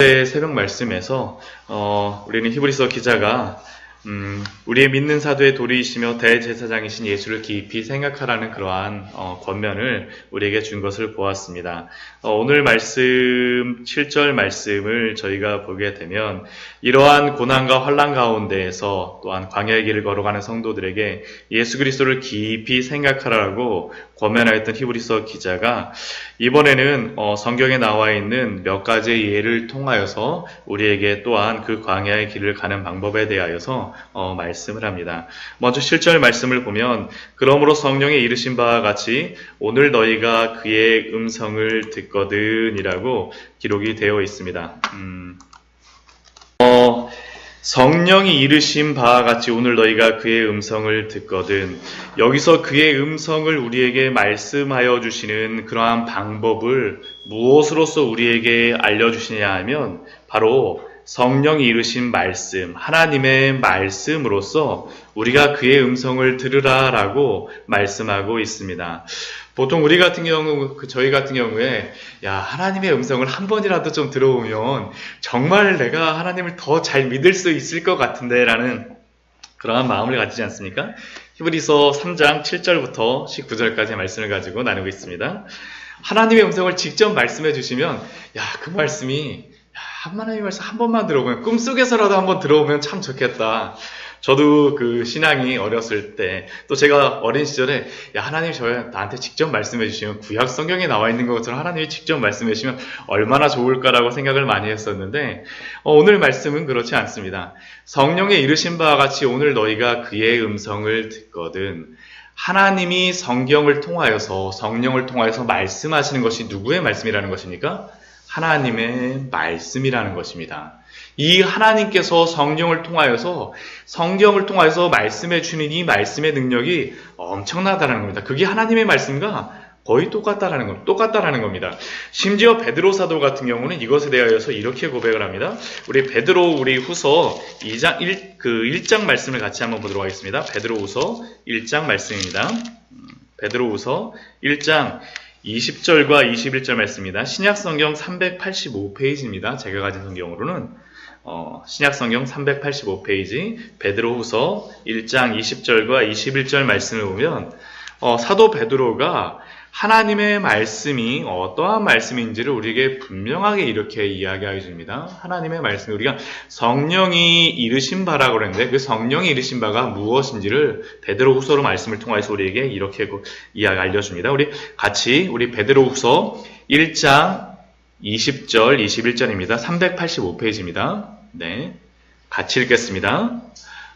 새벽 말씀에서 우리는 히브리서 기자가 우리의 믿는 사도의 도리이시며 대제사장이신 예수를 깊이 생각하라는 그러한 권면을 우리에게 준 것을 보았습니다. 오늘 말씀 7절 말씀을 저희가 보게 되면 이러한 고난과 환난 가운데에서 또한 광야의 길을 걸어가는 성도들에게 예수 그리스도를 깊이 생각하라고 권면하였던 히브리서 기자가 이번에는 성경에 나와 있는 몇 가지의 예를 통하여서 우리에게 또한 그 광야의 길을 가는 방법에 대하여서 말씀을 합니다. 먼저 7절 말씀을 보면 그러므로 성령의 이르신 바와 같이 오늘 너희가 그의 음성을 듣거든 이라고 기록이 되어 있습니다. 성령이 이르신 바와 같이 오늘 너희가 그의 음성을 듣거든. 여기서 그의 음성을 우리에게 말씀하여 주시는 그러한 방법을 무엇으로서 우리에게 알려주시냐 하면 바로 성령이 이르신 말씀, 하나님의 말씀으로서 우리가 그의 음성을 들으라라고 말씀하고 있습니다. 보통 우리 같은 경우, 저희 같은 경우에 하나님의 음성을 한 번이라도 좀 들어보면 정말 내가 하나님을 더 잘 믿을 수 있을 것 같은데 라는 그러한 마음을 가지지 않습니까? 히브리서 3장 7절부터 19절까지의 말씀을 가지고 나누고 있습니다. 하나님의 음성을 직접 말씀해 주시면 그 말씀이 하나님의 말씀 한 번만 들어보면 꿈속에서라도 한번 들어보면 참 좋겠다. 저도 그 신앙이 어렸을 때 또 제가 어린 시절에 하나님이 나한테 직접 말씀해 주시면 구약 성경에 나와 있는 것처럼 하나님이 직접 말씀해 주시면 얼마나 좋을까라고 생각을 많이 했었는데 오늘 말씀은 그렇지 않습니다. 성령의 이르신 바와 같이 오늘 너희가 그의 음성을 듣거든. 하나님이 성경을 통하여서 성령을 통하여서 말씀하시는 것이 누구의 말씀이라는 것입니까? 하나님의 말씀이라는 것입니다. 이 하나님께서 성경을 통하여서 말씀해 주시는 이 말씀의 능력이 엄청나다는 겁니다. 그게 하나님의 말씀과 거의 똑같다라는 겁니다. 심지어 베드로 사도 같은 경우는 이것에 대하여서 이렇게 고백을 합니다. 우리 후서 1장 말씀을 같이 한번 보도록 하겠습니다. 베드로 후서 1장 말씀입니다. 베드로 후서 1장 20절과 21절 말씀입니다. 신약성경 385페이지입니다. 제가 가진 성경으로는 신약성경 385페이지 베드로후서 1장 20절과 21절 말씀을 보면 사도 베드로가 하나님의 말씀이 어떠한 말씀인지를 우리에게 분명하게 이렇게 이야기하여 줍니다. 하나님의 말씀이 우리가 성령이 이르신 바라고 그랬는데 그 성령이 이르신 바가 무엇인지를 베드로후서로 말씀을 통해서 우리에게 이렇게 알려줍니다. 우리 베드로후서 1장 20절, 21절입니다. 385페이지입니다. 네, 같이 읽겠습니다.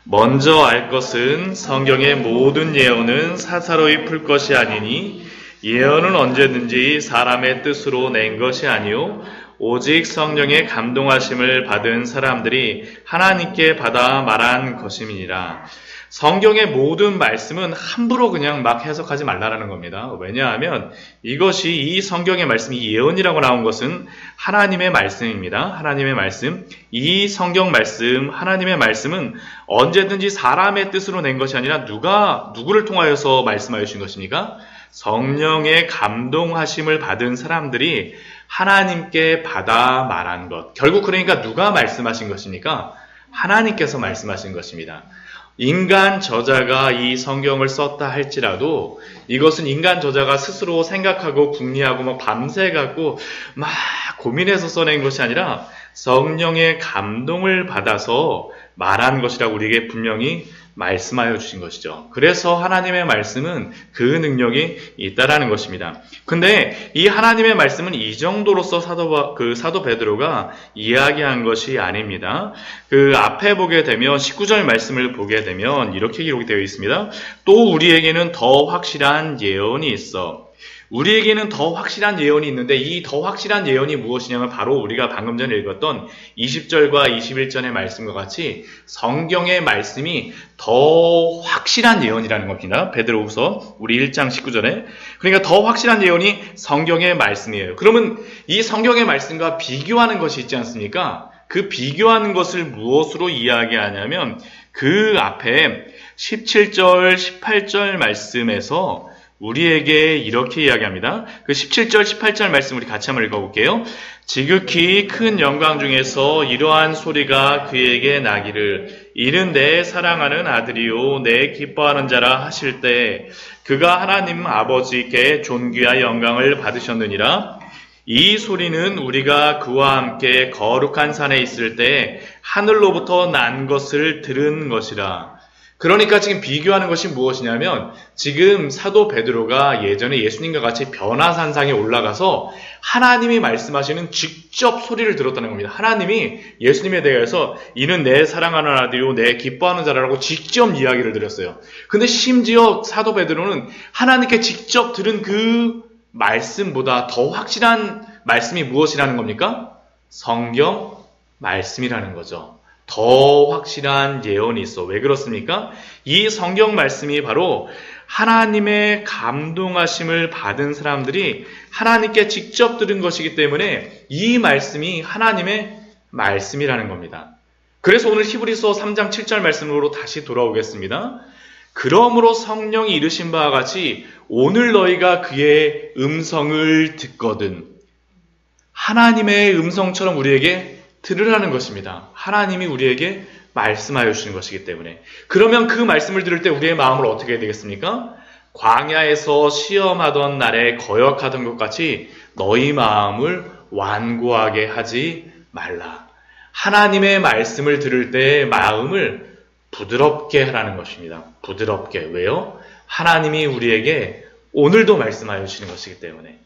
먼저 알 것은 성경의 모든 예언은 사사로이 풀 것이 아니니 예언은 언제든지 사람의 뜻으로 낸 것이 아니요 오직 성령의 감동하심을 받은 사람들이 하나님께 받아 말한 것임이니라. 성경의 모든 말씀은 함부로 그냥 막 해석하지 말라라는 겁니다. 왜냐하면 이것이 이 성경의 말씀이 예언이라고 나온 것은 하나님의 말씀입니다. 하나님의 말씀. 이 성경 말씀, 하나님의 말씀은 언제든지 사람의 뜻으로 낸 것이 아니라 누구를 통하여서 말씀하여 주신 것입니까? 성령의 감동하심을 받은 사람들이 하나님께 받아 말한 것. 결국 그러니까 누가 말씀하신 것입니까? 하나님께서 말씀하신 것입니다. 인간 저자가 이 성경을 썼다 할지라도 이것은 인간 저자가 스스로 생각하고 궁리하고 밤새 갖고 막 고민해서 써낸 것이 아니라 성령의 감동을 받아서 말한 것이라고 우리에게 분명히 말씀하여 주신 것이죠. 그래서 하나님의 말씀은 그 능력이 있다라는 것입니다. 근데 이 하나님의 말씀은 이 정도로서 사도 베드로가 이야기한 것이 아닙니다. 그 앞에 보게 되면 19절 말씀을 보게 되면 이렇게 기록이 되어 있습니다. 또 우리에게는 더 확실한 예언이 있어. 우리에게는 더 확실한 예언이 있는데 이 더 확실한 예언이 무엇이냐면 바로 우리가 방금 전에 읽었던 20절과 21절의 말씀과 같이 성경의 말씀이 더 확실한 예언이라는 겁니다. 베드로후서 우리 1장 19절에. 그러니까 더 확실한 예언이 성경의 말씀이에요. 그러면 이 성경의 말씀과 비교하는 것이 있지 않습니까? 그 비교하는 것을 무엇으로 이야기하냐면 그 앞에 17절, 18절 말씀에서 우리에게 이렇게 이야기합니다. 그 17절, 18절 말씀 우리 같이 한번 읽어볼게요. 지극히 큰 영광 중에서 이러한 소리가 그에게 나기를 이는 내 사랑하는 아들이요 내 기뻐하는 자라 하실 때 그가 하나님 아버지께 존귀와 영광을 받으셨느니라. 이 소리는 우리가 그와 함께 거룩한 산에 있을 때 하늘로부터 난 것을 들은 것이라. 그러니까 지금 비교하는 것이 무엇이냐면 지금 사도 베드로가 예전에 예수님과 같이 변화산상에 올라가서 하나님이 말씀하시는 직접 소리를 들었다는 겁니다. 하나님이 예수님에 대해서 이는 내 사랑하는 아들이요 내 기뻐하는 자라고 직접 이야기를 드렸어요. 근데 심지어 사도 베드로는 하나님께 직접 들은 그 말씀보다 더 확실한 말씀이 무엇이라는 겁니까? 성경 말씀이라는 거죠. 더 확실한 예언이 있어. 왜 그렇습니까? 이 성경 말씀이 바로 하나님의 감동하심을 받은 사람들이 하나님께 직접 들은 것이기 때문에 이 말씀이 하나님의 말씀이라는 겁니다. 그래서 오늘 히브리서 3장 7절 말씀으로 다시 돌아오겠습니다. 그러므로 성령이 이르신 바와 같이 오늘 너희가 그의 음성을 듣거든. 하나님의 음성처럼 우리에게 들으라는 것입니다. 하나님이 우리에게 말씀하여 주시는 것이기 때문에. 그러면 그 말씀을 들을 때 우리의 마음을 어떻게 해야 되겠습니까? 광야에서 시험하던 날에 거역하던 것 같이 너희 마음을 완고하게 하지 말라. 하나님의 말씀을 들을 때 마음을 부드럽게 하라는 것입니다. 부드럽게. 왜요? 하나님이 우리에게 오늘도 말씀하여 주시는 것이기 때문에.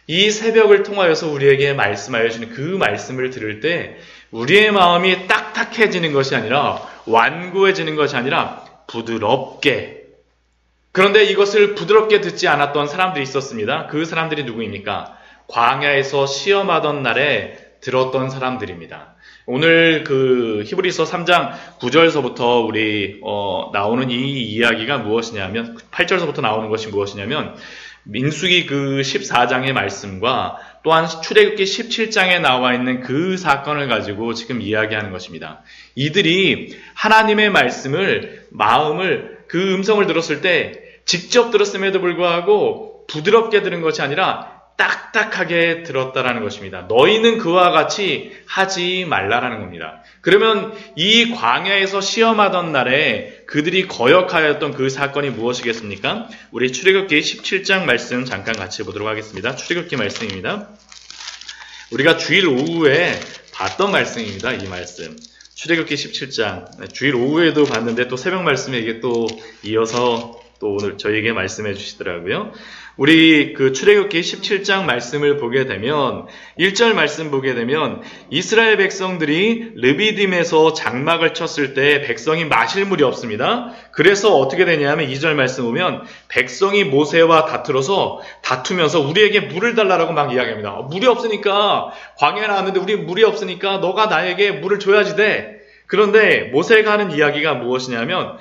이 새벽을 통하여서 우리에게 말씀하여 주시는 그 말씀을 들을 때 우리의 마음이 딱딱해지는 것이 아니라 완고해지는 것이 아니라 부드럽게. 그런데 이것을 부드럽게 듣지 않았던 사람들이 있었습니다. 그 사람들이 누구입니까? 광야에서 시험하던 날에 들었던 사람들입니다. 오늘 그 히브리서 3장 9절서부터 우리 나오는 이 이야기가 무엇이냐면 8절서부터 나오는 것이 무엇이냐면 민수기 그 14장의 말씀과 또한 출애굽기 17장에 나와 있는 그 사건을 가지고 지금 이야기하는 것입니다. 이들이 하나님의 말씀을 마음을 그 음성을 들었을 때 직접 들었음에도 불구하고 부드럽게 들은 것이 아니라 딱딱하게 들었다라는 것입니다. 너희는 그와 같이 하지 말라라는 겁니다. 그러면 이 광야에서 시험하던 날에 그들이 거역하였던 그 사건이 무엇이겠습니까? 우리 출애굽기 17장 말씀 잠깐 같이 보도록 하겠습니다. 출애굽기 말씀입니다. 우리가 주일 오후에 봤던 말씀입니다. 이 말씀. 출애굽기 17장. 주일 오후에도 봤는데 또 새벽 말씀에 이게 또 이어서 또 오늘 저희에게 말씀해 주시더라고요. 우리 그 출애굽기 17장 말씀을 보게 되면 1절 말씀 보게 되면 이스라엘 백성들이 르비딤에서 장막을 쳤을 때 백성이 마실 물이 없습니다. 그래서 어떻게 되냐면 2절 말씀 보면 백성이 모세와 다투면서 우리에게 물을 달라고 막 이야기합니다. 물이 없으니까 광야에 나왔는데 우리 물이 없으니까 너가 나에게 물을 줘야지 돼. 그런데 모세가 하는 이야기가 무엇이냐면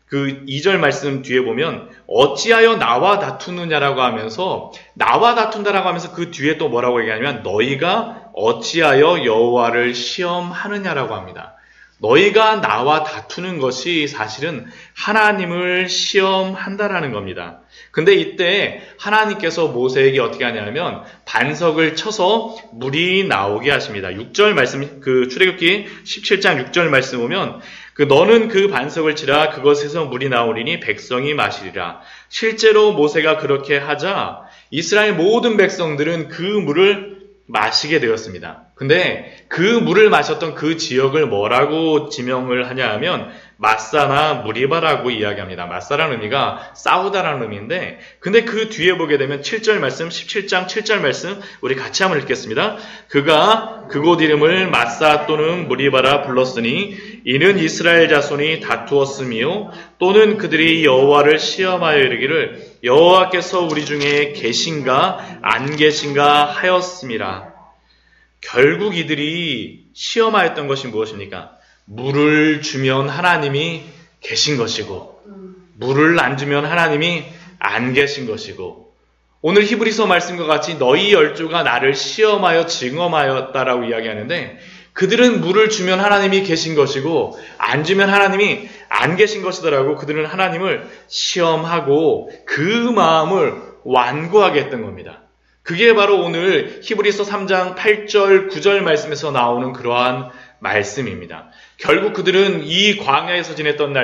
그 2절 말씀 뒤에 보면 어찌하여 나와 다투느냐라고 하면서 나와 다툰다라고 하면서 그 뒤에 또 뭐라고 얘기하냐면 너희가 어찌하여 여호와를 시험하느냐라고 합니다. 너희가 나와 다투는 것이 사실은 하나님을 시험한다라는 겁니다. 근데 이때 하나님께서 모세에게 어떻게 하냐면 반석을 쳐서 물이 나오게 하십니다. 6절 말씀, 그 출애굽기 17장 6절 말씀 보면 너는 그 반석을 치라 그것에서 물이 나오리니 백성이 마시리라. 실제로 모세가 그렇게 하자 이스라엘 모든 백성들은 그 물을 마시게 되었습니다. 근데 그 물을 마셨던 그 지역을 뭐라고 지명을 하냐 하면 마사나 무리바라고 이야기합니다. 마사라는 의미가 싸우다라는 의미인데 근데 그 뒤에 보게 되면 7절 말씀 17장 7절 말씀 우리 같이 한번 읽겠습니다. 그가 그곳 이름을 마사 또는 무리바라 불렀으니 이는 이스라엘 자손이 다투었으며 또는 그들이 여호와를 시험하여 이르기를 여호와께서 우리 중에 계신가 안 계신가 하였음이라. 결국 이들이 시험하였던 것이 무엇입니까? 물을 주면 하나님이 계신 것이고 물을 안 주면 하나님이 안 계신 것이고 오늘 히브리서 말씀과 같이 너희 열조가 나를 시험하여 증험하였다라고 이야기하는데 그들은 물을 주면 하나님이 계신 것이고 안 주면 하나님이 안 계신 것이더라고. 그들은 하나님을 시험하고 그 마음을 완고하게 했던 겁니다. 그게 바로 오늘 히브리서 3장 8절 9절 말씀에서 나오는 그러한 말씀입니다. 결국 그들은 이 광야에서 지냈던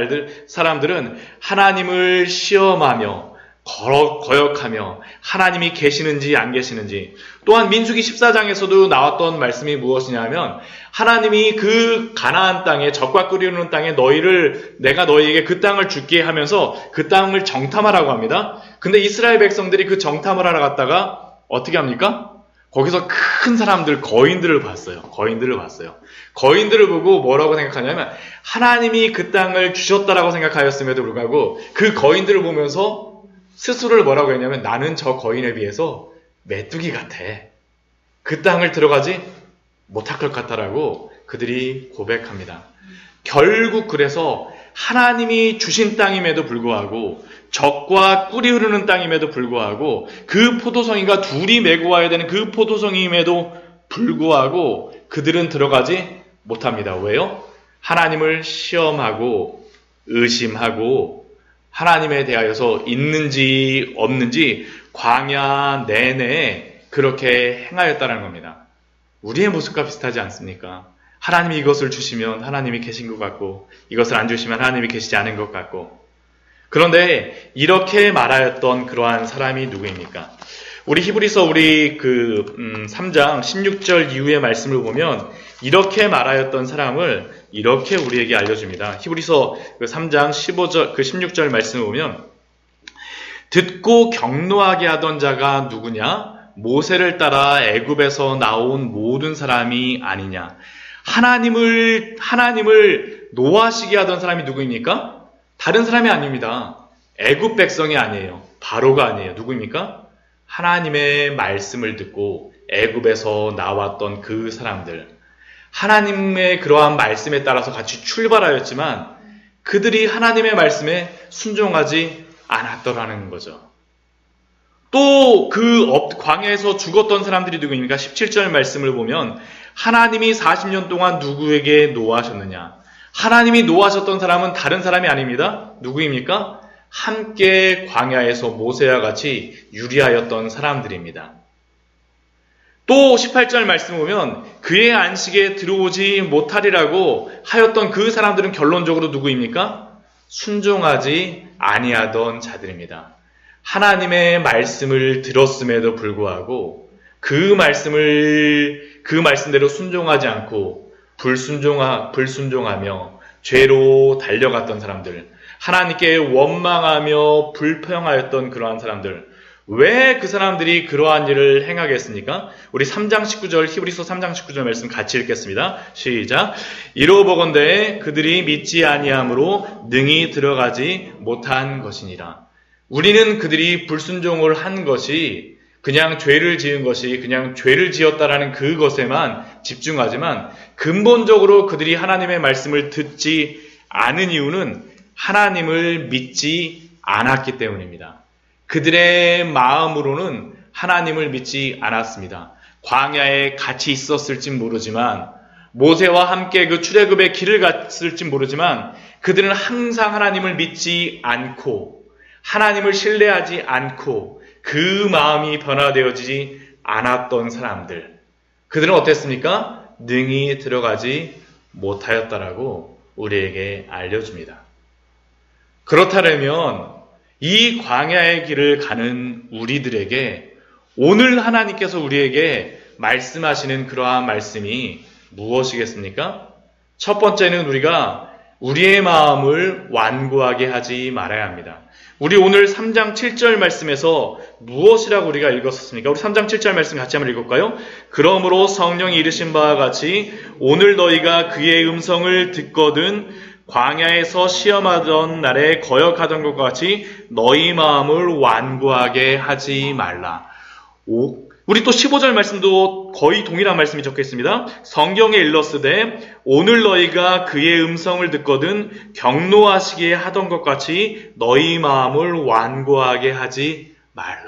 사람들은 하나님을 시험하며 거역하며 하나님이 계시는지 안 계시는지, 또한 민수기 14장에서도 나왔던 말씀이 무엇이냐면 하나님이 그 가나안 땅에 적과 끓이는 땅에 내가 너희에게 그 땅을 줄게 하면서 그 땅을 정탐하라고 합니다. 근데 이스라엘 백성들이 그 정탐을 하러 갔다가 어떻게 합니까? 거기서 큰 사람들, 거인들을 봤어요. 거인들을 보고 뭐라고 생각하냐면 하나님이 그 땅을 주셨다라고 생각하였음에도 불구하고 그 거인들을 보면서 스스로를 뭐라고 했냐면 나는 저 거인에 비해서 메뚜기 같아. 그 땅을 들어가지 못할 것 같다라고 그들이 고백합니다. 결국 그래서 하나님이 주신 땅임에도 불구하고 적과 꿀이 흐르는 땅임에도 불구하고 그 포도송이가 둘이 메고 와야 되는 그 포도송이임에도 불구하고 그들은 들어가지 못합니다. 왜요? 하나님을 시험하고 의심하고 하나님에 대하여서 있는지 없는지 광야 내내 그렇게 행하였다는 겁니다. 우리의 모습과 비슷하지 않습니까? 하나님이 이것을 주시면 하나님이 계신 것 같고 이것을 안 주시면 하나님이 계시지 않은 것 같고, 그런데 이렇게 말하였던 그러한 사람이 누구입니까? 우리 히브리서 3장 16절 이후의 말씀을 보면 이렇게 말하였던 사람을 이렇게 우리에게 알려줍니다. 히브리서 3장 16절 말씀을 보면 듣고 경노하게 하던 자가 누구냐? 모세를 따라 애굽에서 나온 모든 사람이 아니냐? 하나님을 노하시게 하던 사람이 누구입니까? 다른 사람이 아닙니다. 애굽 백성이 아니에요. 바로가 아니에요. 누구입니까? 하나님의 말씀을 듣고 애굽에서 나왔던 그 사람들. 하나님의 그러한 말씀에 따라서 같이 출발하였지만 그들이 하나님의 말씀에 순종하지 않았더라는 거죠. 또 그 광야에서 죽었던 사람들이 누구입니까? 17절 말씀을 보면 하나님이 40년 동안 누구에게 노하셨느냐? 하나님이 노하셨던 사람은 다른 사람이 아닙니다. 누구입니까? 함께 광야에서 모세와 같이 유리하였던 사람들입니다. 또 18절 말씀 보면 그의 안식에 들어오지 못하리라고 하였던 그 사람들은 결론적으로 누구입니까? 순종하지 아니하던 자들입니다. 하나님의 말씀을 들었음에도 불구하고 그 말씀대로 순종하지 않고 불순종하며 죄로 달려갔던 사람들, 하나님께 원망하며 불평하였던 그러한 사람들, 왜 그 사람들이 그러한 일을 행하겠습니까? 우리 3장 19절, 히브리서 3장 19절 말씀 같이 읽겠습니다. 시작. 이로보건대 그들이 믿지 아니함으로 능히 들어가지 못한 것이니라. 우리는 그들이 불순종을 한 것이 그냥 죄를 지은 것이 그냥 죄를 지었다라는 그것에만 집중하지만 근본적으로 그들이 하나님의 말씀을 듣지 않은 이유는 하나님을 믿지 않았기 때문입니다. 그들의 마음으로는 하나님을 믿지 않았습니다. 광야에 같이 있었을진 모르지만 모세와 함께 그 출애굽의 길을 갔을진 모르지만 그들은 항상 하나님을 믿지 않고 하나님을 신뢰하지 않고 그 마음이 변화되어지지 않았던 사람들, 그들은 어땠습니까? 능히 들어가지 못하였다라고 우리에게 알려줍니다. 그렇다면 이 광야의 길을 가는 우리들에게 오늘 하나님께서 우리에게 말씀하시는 그러한 말씀이 무엇이겠습니까? 첫 번째는 우리가 우리의 마음을 완고하게 하지 말아야 합니다. 우리 오늘 3장 7절 말씀에서 무엇이라고 우리가 읽었습니까? 우리 3장 7절 말씀 같이 한번 읽을까요? 그러므로 성령이 이르신 바와 같이 오늘 너희가 그의 음성을 듣거든 광야에서 시험하던 날에 거역하던 것과 같이 너희 마음을 완고하게 하지 말라. 우리 또 15절 말씀도 거의 동일한 말씀이 적혀 있습니다. 성경에 일렀으되 오늘 너희가 그의 음성을 듣거든 경노하시게 하던 것 같이 너희 마음을 완고하게 하지 말라.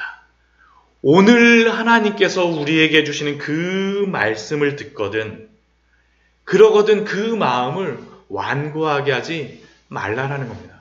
오늘 하나님께서 우리에게 주시는 그 말씀을 듣거든 그러거든 그 마음을 완고하게 하지 말라라는 겁니다.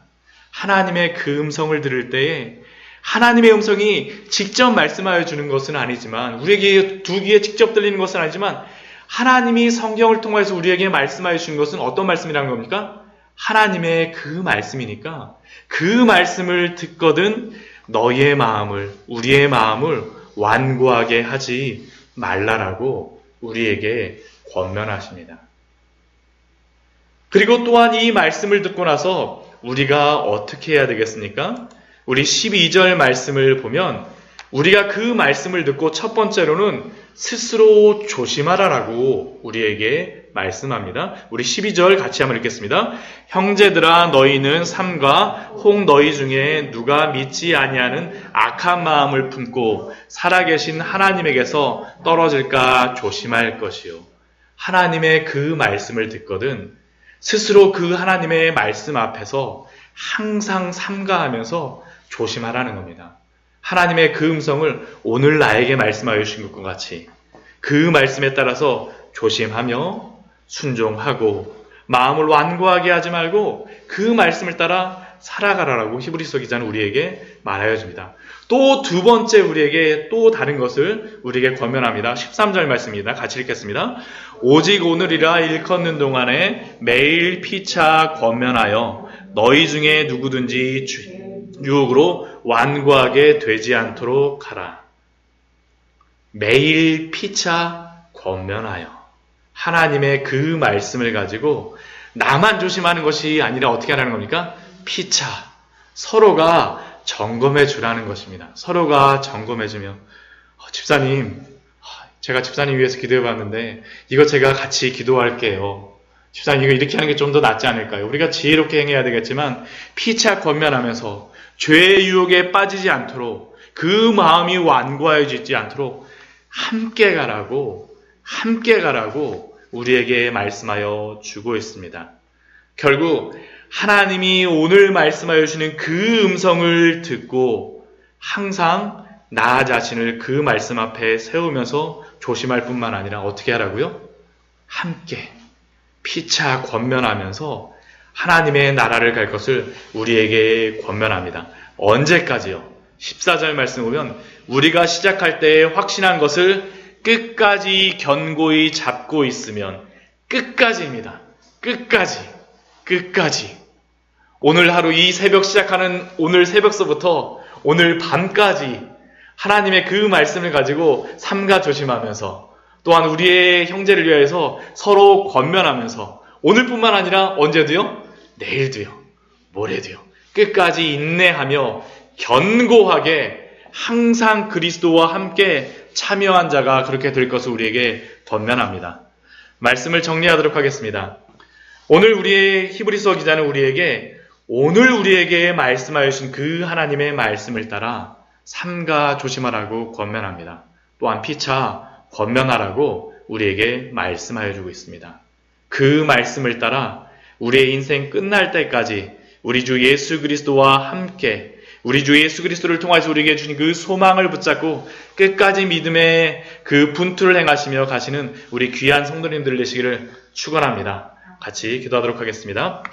하나님의 그 음성을 들을 때에 하나님의 음성이 직접 말씀하여 주는 것은 아니지만, 우리에게 두 귀에 직접 들리는 것은 아니지만, 하나님이 성경을 통해서 우리에게 말씀하여 주는 것은 어떤 말씀이라는 겁니까? 하나님의 그 말씀이니까 그 말씀을 듣거든 너희의 마음을, 우리의 마음을 완고하게 하지 말라라고 우리에게 권면하십니다. 그리고 또한 이 말씀을 듣고 나서 우리가 어떻게 해야 되겠습니까? 우리 12절 말씀을 보면 우리가 그 말씀을 듣고 첫 번째로는 스스로 조심하라라고 우리에게 말씀합니다. 우리 12절 같이 한번 읽겠습니다. 형제들아, 너희는 삼가 혹 너희 중에 누가 믿지 아니하는 악한 마음을 품고 살아계신 하나님에게서 떨어질까 조심할 것이요. 하나님의 그 말씀을 듣거든 스스로 그 하나님의 말씀 앞에서 항상 삼가하면서 조심하라는 겁니다. 하나님의 그 음성을 오늘 나에게 말씀하여 주신 것과 같이 그 말씀에 따라서 조심하며 순종하고 마음을 완고하게 하지 말고 그 말씀을 따라 살아가라라고 히브리서 기자는 우리에게 말하여 줍니다. 또 두 번째 우리에게 또 다른 것을 우리에게 권면합니다. 13절 말씀입니다. 같이 읽겠습니다. 오직 오늘이라 일컫는 동안에 매일 피차 권면하여 너희 중에 누구든지 유혹으로 완고하게 되지 않도록 하라. 매일 피차 권면하여 하나님의 그 말씀을 가지고 나만 조심하는 것이 아니라 어떻게 하라는 겁니까? 피차 서로가 점검해 주라는 것입니다. 서로가 점검해 주면 집사님, 제가 집사님 위해서 기도해 봤는데 이거 제가 같이 기도할게요. 집사님 이거 이렇게 하는 게 좀 더 낫지 않을까요? 우리가 지혜롭게 행해야 되겠지만 피차 권면하면서 죄의 유혹에 빠지지 않도록 그 마음이 완고해지지 않도록 함께 가라고 우리에게 말씀하여 주고 있습니다. 결국 하나님이 오늘 말씀하여 주시는 그 음성을 듣고 항상 나 자신을 그 말씀 앞에 세우면서 조심할 뿐만 아니라 어떻게 하라고요? 함께 피차 권면하면서 하나님의 나라를 갈 것을 우리에게 권면합니다. 언제까지요? 14절 말씀 보면 우리가 시작할 때 확신한 것을 끝까지 견고히 잡고 있으면 끝까지입니다. 끝까지. 오늘 하루 이 새벽 시작하는 오늘 새벽서부터 오늘 밤까지 하나님의 그 말씀을 가지고 삼가 조심하면서 또한 우리의 형제를 위하여서 서로 권면하면서 오늘뿐만 아니라 언제도요? 내일도요. 모레도요. 끝까지 인내하며 견고하게 항상 그리스도와 함께 참여한 자가 그렇게 될 것을 우리에게 권면합니다. 말씀을 정리하도록 하겠습니다. 오늘 우리의 히브리서 기자는 오늘 우리에게 말씀하여 주신 그 하나님의 말씀을 따라 삼가 조심하라고 권면합니다. 또한 피차 권면하라고 우리에게 말씀하여 주고 있습니다. 그 말씀을 따라 우리의 인생 끝날 때까지 우리 주 예수 그리스도와 함께 우리 주 예수 그리스도를 통해서 우리에게 주신 그 소망을 붙잡고 끝까지 믿음의 그 분투를 행하시며 가시는 우리 귀한 성도님들 되시기를 축원합니다. 같이 기도하도록 하겠습니다.